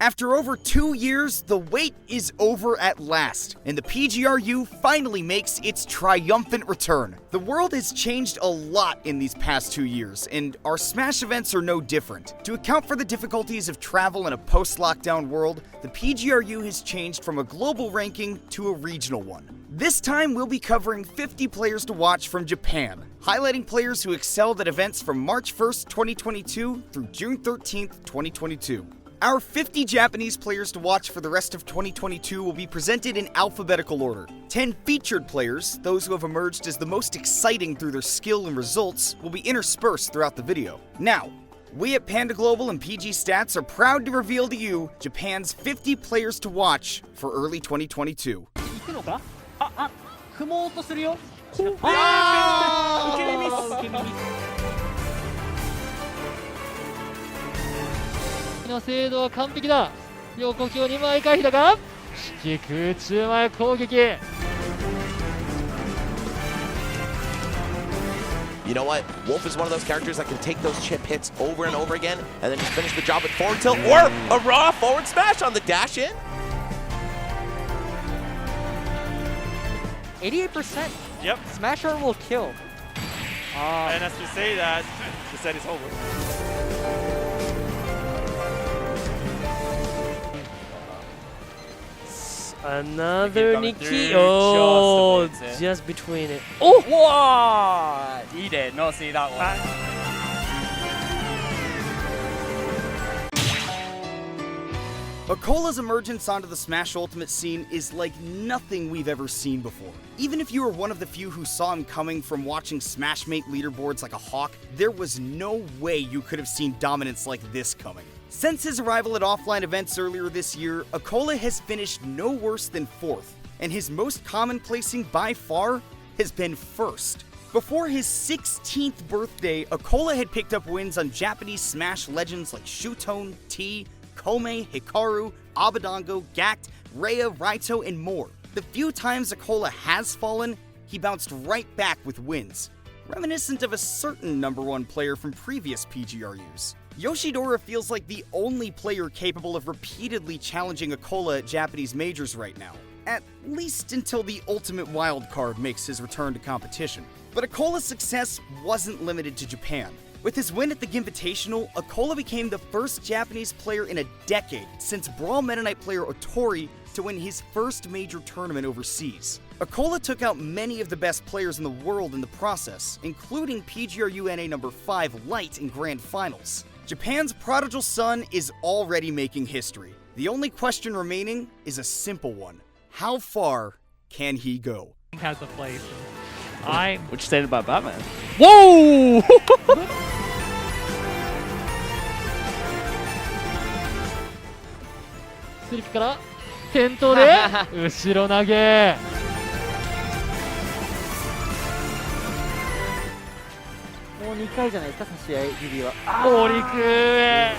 After over 2 years, the wait is over at last, and the PGRU finally makes its triumphant return. The world has changed a lot in these past 2 years, and our Smash events are no different. To account for the difficulties of travel in a post-lockdown world, the PGRU has changed from a global ranking to a regional one. This time, we'll be covering 50 players to watch from Japan, highlighting players who excelled at events from March 1st, 2022 through June 13th, 2022. Our 50 Japanese players to watch for the rest of 2022 will be presented in alphabetical order. 10 featured players, those who have emerged as the most exciting through their skill and results, will be interspersed throughout the video. Now, we at Panda Global and PGstats are proud to reveal to you Japan's 50 players to watch for early 2022. の精度は完璧だ。横京2枚回避だが引き空中前攻撃。 You know what? Wolf is one of those characters that can take those chip hits over and over again and then just finish the job with forward tilt or a raw forward smash on the dash in. 88%. Yep. Smasher will kill. And as we say that, the set is over. Another Nikki. Oh, just between it. Oh! Wow! He did not see that one. Akola's emergence onto the Smash Ultimate scene is like nothing we've ever seen before. Even if you were one of the few who saw him coming from watching Smashmate leaderboards like a hawk, there was no way you could have seen dominance like this coming. Since his arrival at offline events earlier this year, Akola has finished no worse than 4th, and his most common placing by far has been 1st. Before his 16th birthday, Akola had picked up wins on Japanese Smash legends like Shutone, T, Kome, Hikaru, Abadango, Gact, Rhea, Raito, and more. The few times Akola has fallen, he bounced right back with wins, reminiscent of a certain #1 player from previous PGRUs. Yoshidora feels like the only player capable of repeatedly challenging Akola at Japanese majors right now, at least until the ultimate wildcard makes his return to competition. But Akola's success wasn't limited to Japan. With his win at the Invitational, Akola became the first Japanese player in a decade since Brawl Meta Knight player Otori to win his first major tournament overseas. Akola took out many of the best players in the world in the process, including PGRU NA number 5 Light in Grand Finals. Japan's prodigal son is already making history. The only question remaining is a simple one. How far can he go? Has a place. What you saying about Batman? Whoa! スリップから転倒で後ろ投げ。もう2回じゃないですか、差し合い指は。お陸へ。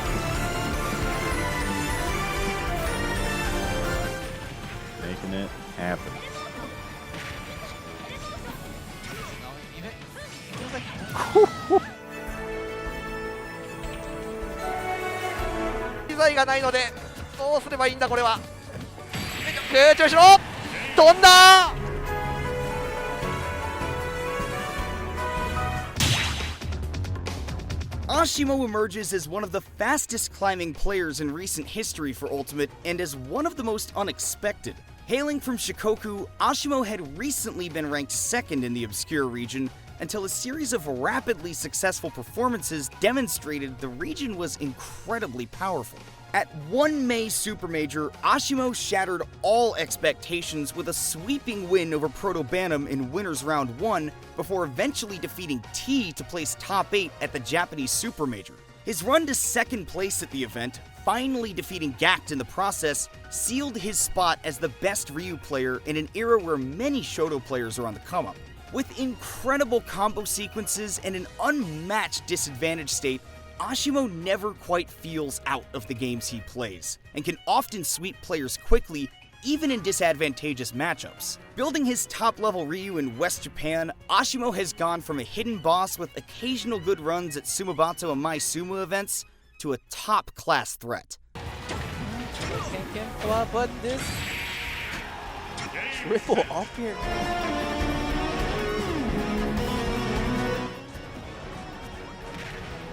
Making it happen. Kizzie がないのでどうすればいいんだこれは。空中しろ。飛んだ。Oshimo emerges as one of the fastest climbing players in recent history for Ultimate and as one of the most unexpected. Hailing from Shikoku, Oshimo had recently been ranked 2nd in the obscure region until a series of rapidly successful performances demonstrated the region was incredibly powerful. At one May Super Major, Oshimo shattered all expectations with a sweeping win over Proto Bantam in Winners Round 1 before eventually defeating T to place top 8 at the Japanese Super Major. His run to 2nd place at the event, finally defeating Gact in the process, sealed his spot as the best Ryu player in an era where many Shoto players are on the come-up. With incredible combo sequences and an unmatched disadvantage state, Oshimo never quite feels out of the games he plays, and can often sweep players quickly, even in disadvantageous matchups. Building his top-level Ryu in West Japan, Oshimo has gone from a hidden boss with occasional good runs at Sumabato and Mai Sumo events to a top-class threat. Ken Plup, but this triple up here.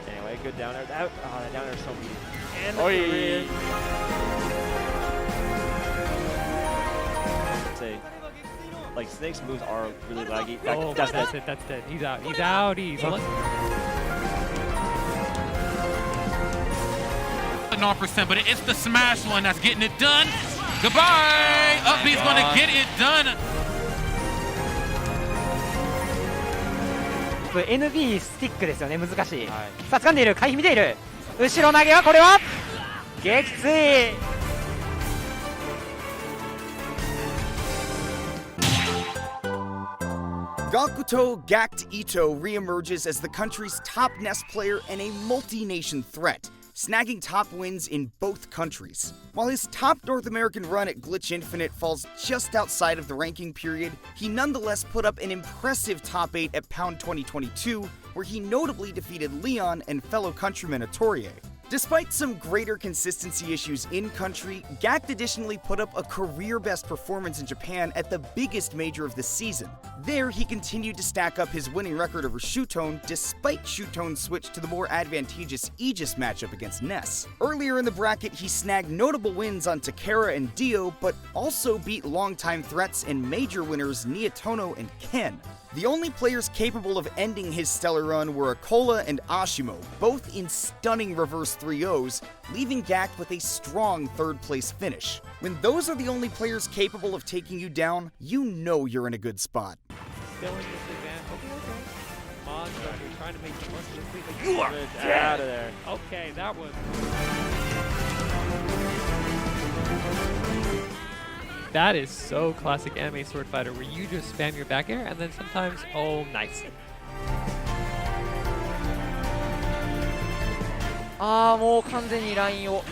Anyway, good down air. That down air is so beautiful. And the career. Say, like Snake's moves are really laggy. That's it. That's it. He's out. He's out. He's on. 0%, but it's the smash one that's getting it done. Goodbye. Up B's gonna get it done. NB スティックですよね、難しい。さあ、掴んでいる、回避見ている。後ろ投げはこれは撃墜。Gakuto Gact Ito reemerges as the country's top NES player and a multi-nation threat, snagging top wins in both countries. While his top North American run at Glitch Infinite falls just outside of the ranking period, he nonetheless put up an impressive top 8 at Pound 2022, where he notably defeated Leon and fellow countryman Atorie. Despite some greater consistency issues in-country, Gact additionally put up a career-best performance in Japan at the biggest major of the season. There, he continued to stack up his winning record over Shutone, despite Shutone's switch to the more advantageous Aegis matchup against Ness. Earlier in the bracket, he snagged notable wins on Takara and Dio, but also beat longtime threats and major winners Nietono and Ken. The only players capable of ending his stellar run were Akola and Oshimo, both in stunning reverse 3-0s, leaving Gact with a strong third-place finish. When those are the only players capable of taking you down, you know you're in a good spot. Still in this advantage. Okay. Monster, you're trying to make the most of this lead, but You are out of there. Okay, that was... That is so classic anime sword fighter, where you just spam your back air and then sometimes, oh, nice. もう完全にラインを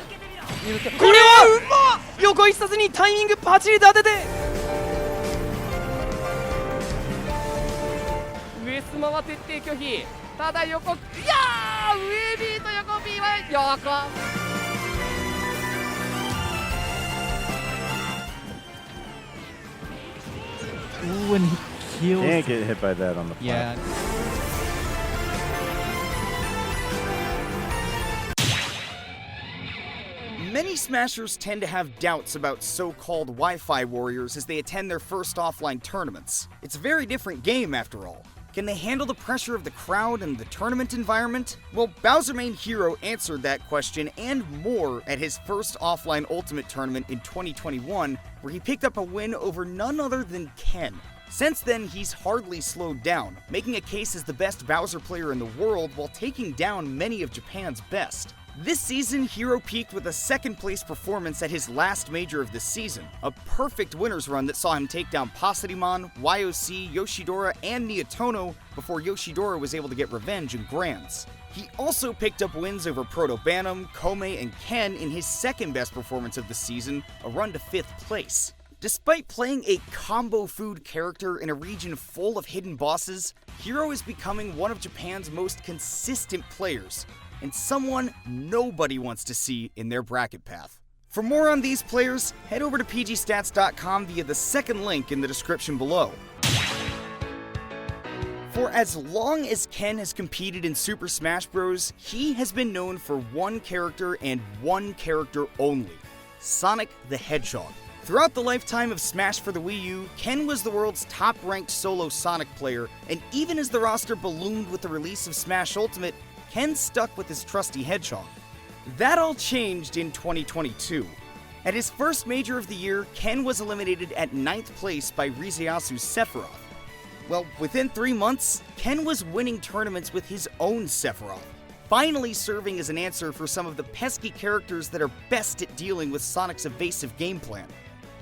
見抜け。これはうまっ。横一冊にタイミングパチリと当てて。上スマは徹底拒否。ただ横、いやー、上 B と横 B は横。Ooh, and he kills. Can't get hit by that on the fly. Yeah. Many Smashers tend to have doubts about so-called Wi-Fi warriors as they attend their first offline tournaments. It's a very different game after all. Can they handle the pressure of the crowd and the tournament environment? Well, Bowser Main Hero answered that question and more at his first offline Ultimate tournament in 2021, where he picked up a win over none other than Ken. Since then, he's hardly slowed down, making a case as the best Bowser player in the world while taking down many of Japan's best. This season, Hero peaked with a second-place performance at his last major of the season, a perfect winner's run that saw him take down Pasariman, YOC, Yoshidora, and Nietono before Yoshidora was able to get revenge in Grands. He also picked up wins over Proto Bantam, Kome, and Ken in his second-best performance of the season, a run to 5th place. Despite playing a combo food character in a region full of hidden bosses, Hero is becoming one of Japan's most consistent players, and someone nobody wants to see in their bracket path. For more on these players, head over to PGstats.com via the second link in the description below. For as long as Ken has competed in Super Smash Bros., he has been known for one character and one character only: Sonic the Hedgehog. Throughout the lifetime of Smash for the Wii U, Ken was the world's top-ranked solo Sonic player, and even as the roster ballooned with the release of Smash Ultimate, Ken stuck with his trusty Hedgehog. That all changed in 2022. At his first major of the year, Ken was eliminated at 9th place by Rizeasu's Sephiroth. Well, within 3 months, Ken was winning tournaments with his own Sephiroth, finally serving as an answer for some of the pesky characters that are best at dealing with Sonic's evasive game plan.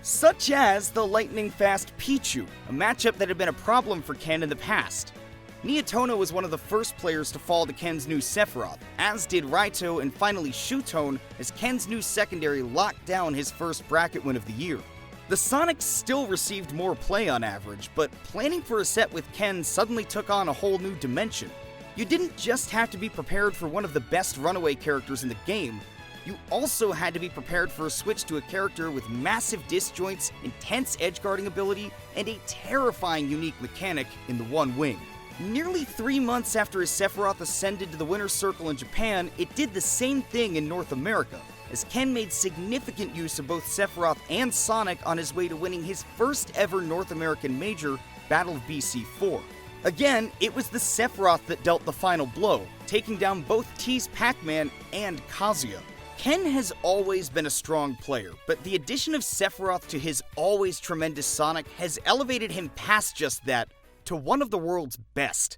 Such as the lightning-fast Pichu, a matchup that had been a problem for Ken in the past. Nietono was one of the first players to fall to Ken's new Sephiroth, as did Raito and finally Shutone, as Ken's new secondary locked down his first bracket win of the year. The Sonics still received more play on average, but planning for a set with Ken suddenly took on a whole new dimension. You didn't just have to be prepared for one of the best runaway characters in the game, you also had to be prepared for a switch to a character with massive disjoints, intense edgeguarding ability, and a terrifying unique mechanic in the One Wing. Nearly 3 months after his Sephiroth ascended to the winner's circle in Japan, it did the same thing in North America, as Ken made significant use of both Sephiroth and Sonic on his way to winning his first ever North American major, Battle of BC4. Again, it was the Sephiroth that dealt the final blow, taking down both T's Pac-Man and Kazuya. Ken has always been a strong player, but the addition of Sephiroth to his always tremendous Sonic has elevated him past just that to one of the world's best.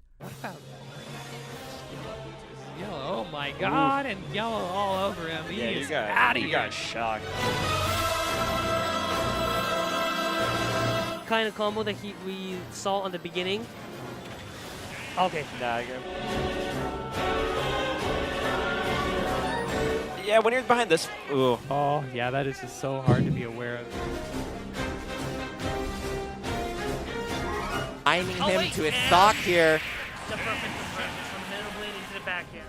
Yellow, oh my god, and yellow all over him. He is out of here. You got shocked. Kind of combo that we saw on the beginning. Okay. Nah, yeah, when you're behind this. Ooh. Oh, yeah, that is just so hard to be aware of. Finding him to his stock here. The perfect conversion from the middle blade into the backhand.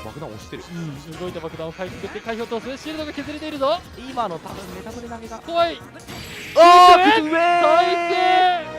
爆弾押してる。動いた爆弾をかいくぐって回避を通す。シールドが削れているぞ。今の多分メタブレ投げが。怖い。Oh, 最低。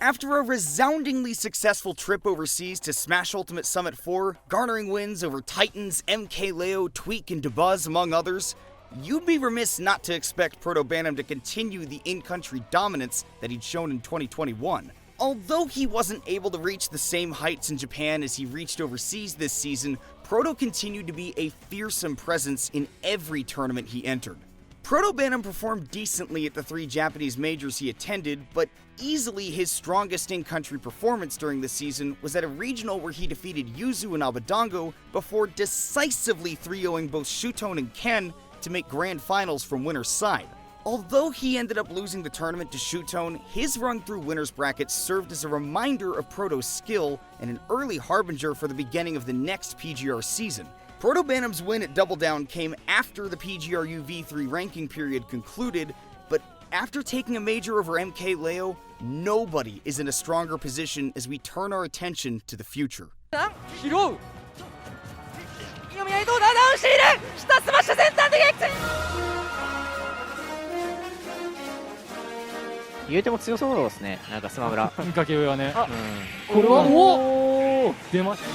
After a resoundingly successful trip overseas to Smash Ultimate Summit 4, garnering wins over Titans, MKLeo, Tweak, and Dabuz, among others, you'd be remiss not to expect Proto Bantam to continue the in-country dominance that he'd shown in 2021. Although he wasn't able to reach the same heights in Japan as he reached overseas this season, Proto continued to be a fearsome presence in every tournament he entered. Proto Bantam performed decently at the 3 Japanese majors he attended, but easily his strongest in-country performance during the season was at a regional where he defeated Yuzu and Abadango before decisively 3-0ing both Shutone and Ken to make grand finals from winner's side. Although he ended up losing the tournament to Shutone, his run through winner's brackets served as a reminder of Proto's skill and an early harbinger for the beginning of the next PGR season. Proto Bantam's win at Double Down came after the PGRU V3 ranking period concluded, but after taking a major over MKLeo, nobody is in a stronger position as we turn our attention to the future. 拾う読み合いどうだダウンシール下スマッシュ先端で撃墜言うても強そうですね、なんかスマブラかけ上はね。うん、これはおお出ました。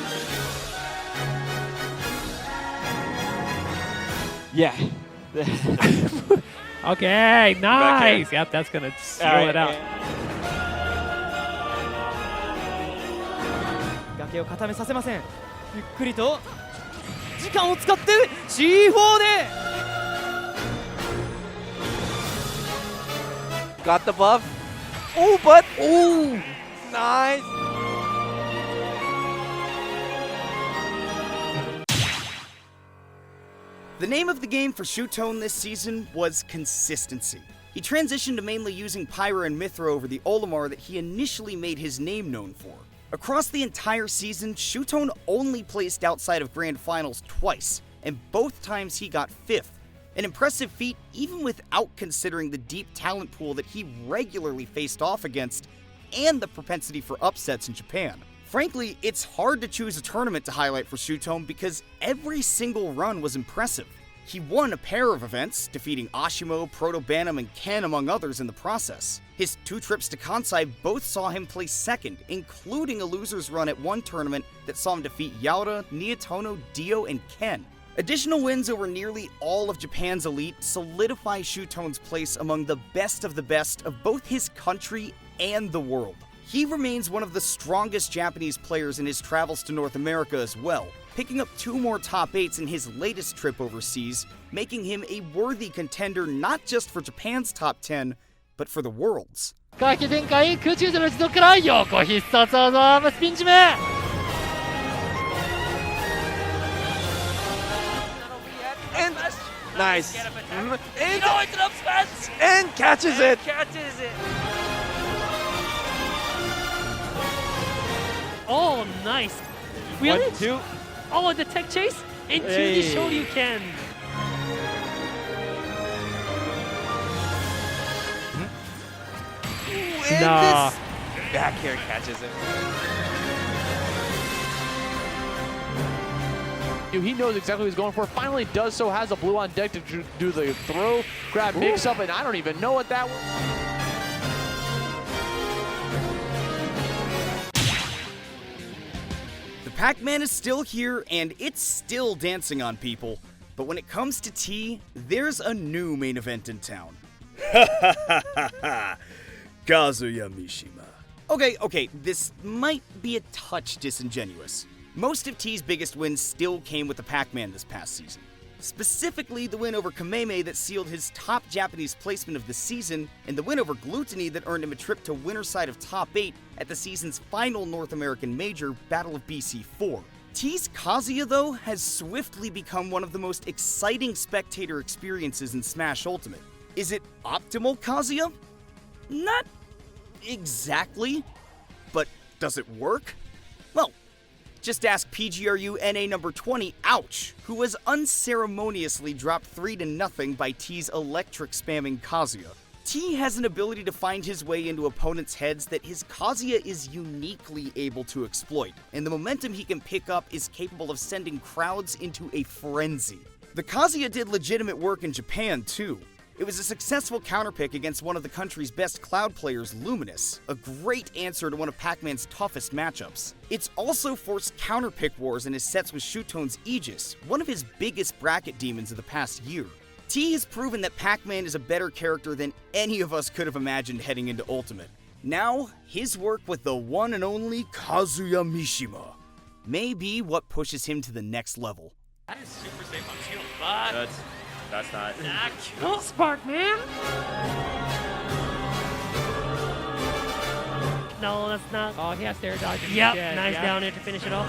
Yeah. Okay, nice. Yep, that's gonna seal it out. 崖を固めさせません。ゆっくりと時間を使って C4 で Got the buff. Oh, but oh, nice. The name of the game for Shutone this season was consistency. He transitioned to mainly using Pyra and Mithra over the Olimar that he initially made his name known for. Across the entire season, Shutone only placed outside of Grand Finals twice, and both times he got 5th. An impressive feat even without considering the deep talent pool that he regularly faced off against, and the propensity for upsets in Japan. Frankly, it's hard to choose a tournament to highlight for Shutone because every single run was impressive. He won a pair of events, defeating Oshimo, Proto Bantam, and Ken among others in the process. His 2 trips to Kansai both saw him place 2nd, including a loser's run at one tournament that saw him defeat Yaura, Niatono, Dio, and Ken. Additional wins over nearly all of Japan's elite solidify Shutone's place among the best of both his country and the world. He remains one of the strongest Japanese players in his travels to North America as well, picking up 2 more top 8s in his latest trip overseas, making him a worthy contender not just for Japan's top 10, but for the world's. 回避展開、空中での持続から横必殺技アームスピン締め。And nice. No, it's an up smash! And catches it. Catches it! Oh, nice! Really? 1, 2. Oh, the tech chase into the Shoryuken! and Nah. this back air catches him. He knows exactly what he's going for. Finally does so, has a blue on deck to do the throw, grab mix up, and I don't even know what that was. The Pac-Man is still here, and it's still dancing on people. But when it comes to T, there's a new main event in town. Kazuya Mishima. Okay, this might be a touch disingenuous. Most of T's biggest wins still came with the Pac-Man this past season. Specifically, the win over Kameme that sealed his top Japanese placement of the season, and the win over Gluttony that earned him a trip to winner's side of top 8 at the season's final North American major, Battle of BC4. T's Kazuya, though, has swiftly become one of the most exciting spectator experiences in Smash Ultimate. Is it optimal Kazuya? Not exactly, but does it work? Well, just ask Pgru NA number 20, Ouch, who was unceremoniously dropped 3-0 by T's electric spamming Kazuya. T has an ability to find his way into opponents' heads that his Kazuya is uniquely able to exploit, and the momentum he can pick up is capable of sending crowds into a frenzy. The Kazuya did legitimate work in Japan, too. It was a successful counterpick against one of the country's best Cloud players, Luminous, a great answer to one of Pac-Man's toughest matchups. It's also forced counterpick wars in his sets with Shuton's Aegis, one of his biggest bracket demons of the past year. T has proven that Pac-Man is a better character than any of us could have imagined heading into Ultimate. Now, his work with the one and only Kazuya Mishima may be what pushes him to the next level. That is super safe on shield, but That's not. that kill spark, man. No, that's not. Oh, he has to air dodge. Yep, nice down air to finish it off.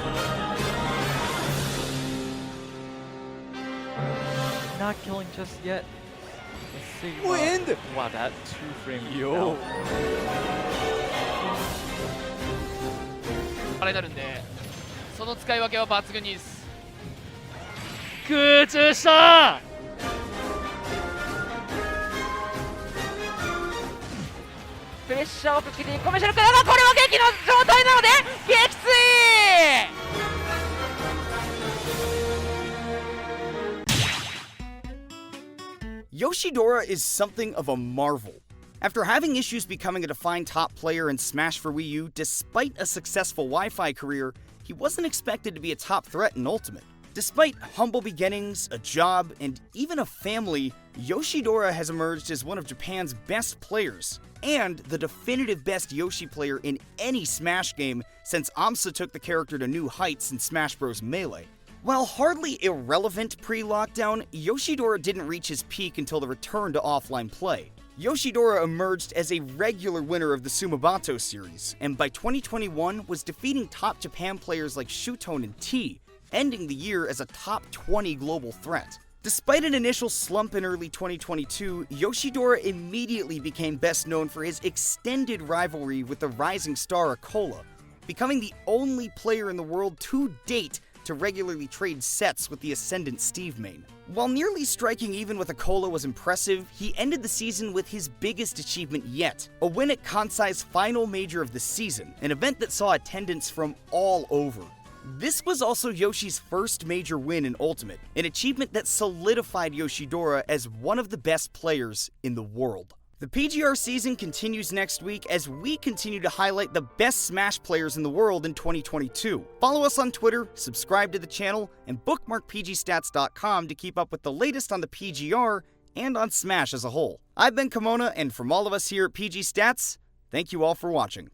Not killing just yet. Let's see. Wind! Wow, that 2-frame. Yo. あれになるんで、その使い分けは抜群にいいです。空中したプレッシャーをかけていくコメシャルからがこれは激の状態なので撃墜 Yoshidora is something of a marvel. After having issues becoming a defined top player in Smash for Wii U despite a successful Wi-Fi career, he wasn't expected to be a top threat in Ultimate. Despite humble beginnings, a job, and even a family, Yoshidora has emerged as one of Japan's best players, and the definitive best Yoshi player in any Smash game since Amsa took the character to new heights in Smash Bros. Melee. While hardly irrelevant pre-lockdown, Yoshidora didn't reach his peak until the return to offline play. Yoshidora emerged as a regular winner of the Sumabato series, and by 2021 was defeating top Japan players like Shuton and T, ending the year as a top 20 global threat. Despite an initial slump in early 2022, Yoshidora immediately became best known for his extended rivalry with the rising star Akola, becoming the only player in the world to date to regularly trade sets with the Ascendant Steve main. While nearly striking even with Akola was impressive, he ended the season with his biggest achievement yet, a win at Kansai's final major of the season, an event that saw attendance from all over. This was also Yoshi's first major win in Ultimate, an achievement that solidified Yoshidora as one of the best players in the world. The PGR season continues next week as we continue to highlight the best Smash players in the world in 2022. Follow us on Twitter, subscribe to the channel, and bookmark PGstats.com to keep up with the latest on the PGR and on Smash as a whole. I've been Kimona, and from all of us here at PG Stats, thank you all for watching.